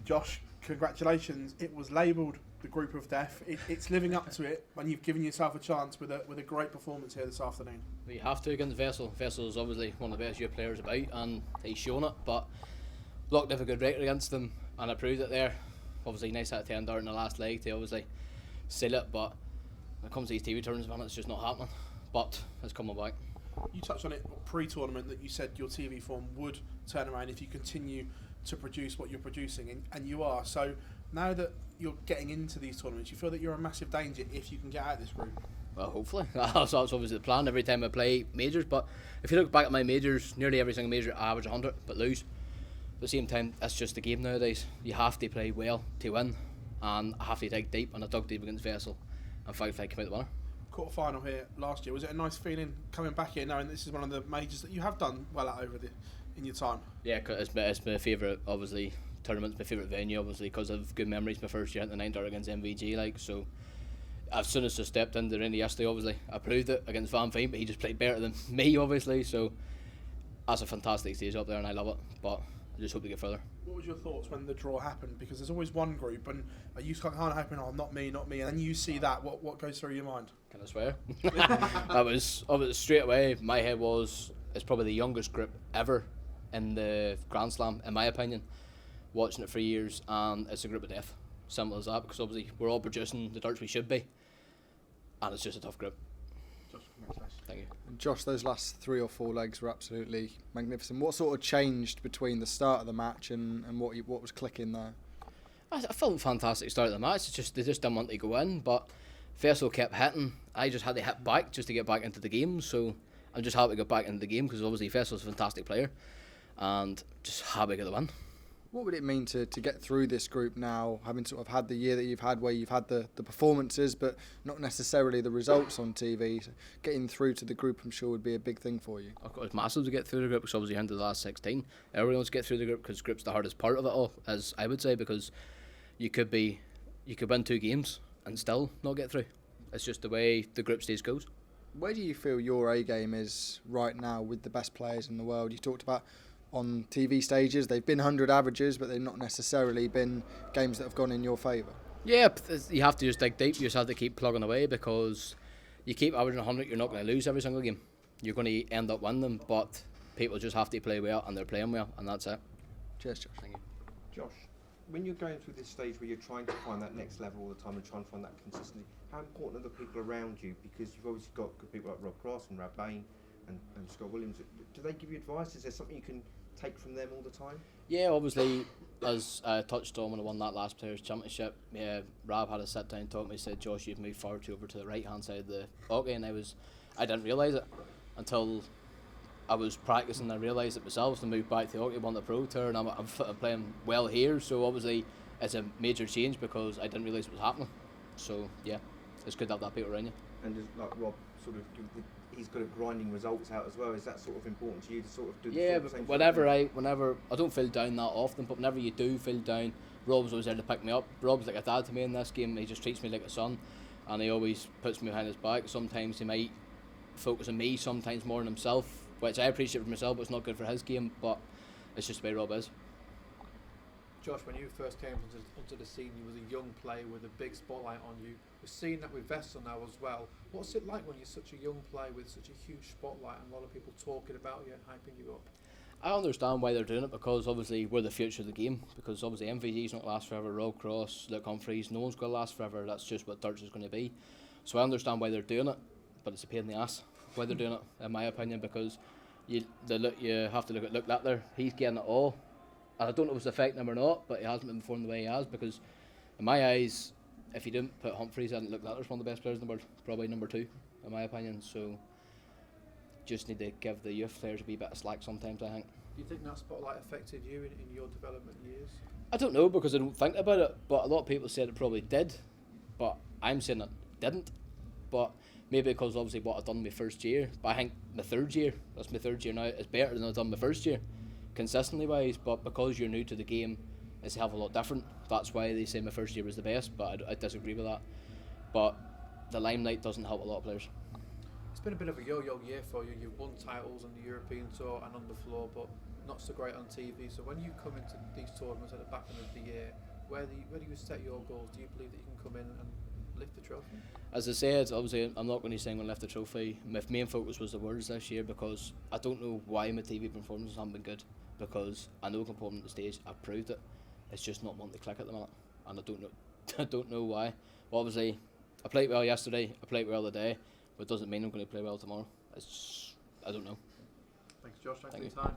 Josh, congratulations. It was labelled the Group of Death. It's living up to it when you've given yourself a chance with a great performance here this afternoon. You have to against Vessel. Vessel is obviously one of the best youth players about, and he's shown it. But look, they have a good record against them, and I proved it there. Obviously, nice out of 10 dart in the last leg to obviously seal it. But when it comes to these TV tournaments, man, it's just not happening. But it's coming back. You touched on it pre-tournament that you said your TV form would turn around if you continue to produce what you're producing, and you are. So now that you're getting into these tournaments, you feel that you're a massive danger if you can get out of this group? Well, hopefully. That's obviously the plan every time I play majors. But if you look back at my majors, nearly every single major I average 100 but lose. At the same time, that's just the game nowadays. You have to play well to win, and I have to dig deep, and I dug deep against Vessel, and 5-5 came out the winner. Quarter final here last year, was it a nice feeling coming back here knowing this is one of the majors that you have done well at in your time? Yeah, it's my favourite, obviously, tournament's my favourite venue, obviously, because of good memories. My first year at the 9 dart against MVG, like, so as soon as I stepped into the arena yesterday, obviously, I proved it against Van Veen, but he just played better than me, obviously, so that's a fantastic stage up there, and I love it, but I just hope to get further. What was your thoughts when the draw happened? Because there's always one group, and you can't happen, oh, not me, and then you see that, what goes through your mind? Can I swear? I was straight away, my head was, it's probably the youngest group ever in the Grand Slam, in my opinion, watching it for years, and it's a group of death. Simple as that, because obviously we're all producing the darts we should be, and it's just a tough group. Thank you. And Josh, those last 3 or 4 legs were absolutely magnificent. What sort of changed between the start of the match and what was clicking there? I felt fantastic start of the match. They just didn't want to go in, but Vessel kept hitting. I just had to hit back just to get back into the game, so I'm just happy to get back into the game because obviously Vessel's a fantastic player, and just happy to get the win. What would it mean to get through this group now, having sort of had the year that you've had where you've had the performances but not necessarily the results on TV? So getting through to the group, I'm sure, would be a big thing for you. Of course, it's massive to get through the group because obviously into the last 16. Everyone wants to get through the group because group's the hardest part of it all, as I would say, because you could win 2 games and still not get through. It's just the way the group stage goes. Where do you feel your A game is right now with the best players in the world? You talked about on TV stages, they've been 100 averages, but they've not necessarily been games that have gone in your favour. Yeah, you have to just dig deep. You just have to keep plugging away because you keep averaging 100, you're not going to lose every single game. You're going to end up winning them, but people just have to play well, and they're playing well, and that's it. Cheers, Josh. Thank you. Josh, when you're going through this stage where you're trying to find that next level all the time and trying to find that consistency, how important are the people around you? Because you've obviously got good people like Rob Cross and Rab Bain and Scott Williams. Do they give you advice? Is there something you can take from them all the time? Yeah, obviously, as I touched on when I won that last Players' Championship, Rab had a sit down, talked to me, said, Josh, you've moved forward over to the right hand side of the hockey, and I didn't realise it until I was practicing. I realised it myself to move back to hockey, won the Pro Tour, and I'm playing well here, so obviously it's a major change because I didn't realise it was happening. So yeah, it's good to have that people around you. And just like Rob sort of he's good at grinding results out as well. Is that sort of important to you to sort of do the yeah, sort of but same whenever I don't feel down that often, but whenever you do feel down, Rob's always there to pick me up. Rob's like a dad to me in this game. He just treats me like a son, and he always puts me behind his back. Sometimes he might focus on me, sometimes more on himself, which I appreciate for myself, but it's not good for his game. But it's just the way Rob is. Josh, when you first came onto the scene, you was a young player with a big spotlight on you. We're seeing that with Vessel now as well. What's it like when you're such a young player with such a huge spotlight and a lot of people talking about you and hyping you up? I understand why they're doing it because obviously we're the future of the game. Because obviously MVG's not going to last forever, Rob Cross, Luke Humphreys, no one's going to last forever. That's just what darts is going to be. So I understand why they're doing it, but it's a pain in the ass why they're doing it, in my opinion, because you have to look at Luke Littler. He's getting it all. And I don't know if it's affecting him or not, but he hasn't been performing the way he has because, in my eyes, if you didn't put Humphreys in, Luke Littler's one of the best players in the world, probably number 2, in my opinion. So, just need to give the youth players a wee bit of slack sometimes, I think. Do you think that spotlight affected you in your development years? I don't know because I don't think about it, but a lot of people said it probably did, but I'm saying it didn't. But maybe because obviously what I've done my first year, but I think my third year now, is better than I've done my first year. Consistently wise, but because you're new to the game, it's a hell of a lot different. That's why they say my first year was the best, but I disagree with that. But the limelight doesn't help a lot of players. It's been a bit of a yo-yo year for you. You've won titles on the European Tour and on the floor, but not so great on TV. So when you come into these tournaments at the back end of the year, where do you set your goals? Do you believe that you can come in and lift the trophy? As I said, obviously I'm not going to say I'm going to lift the trophy. My main focus was the Worlds this year, because I don't know why my TV performances haven't been good, because I know component at the stage, I've proved it. It's just not wanting to click at the minute, and I don't know I don't know why. But obviously I played well yesterday, I played well today, but it doesn't mean I'm going to play well tomorrow. It's just, I don't know. Thanks, Josh. Thanks Thank for your time.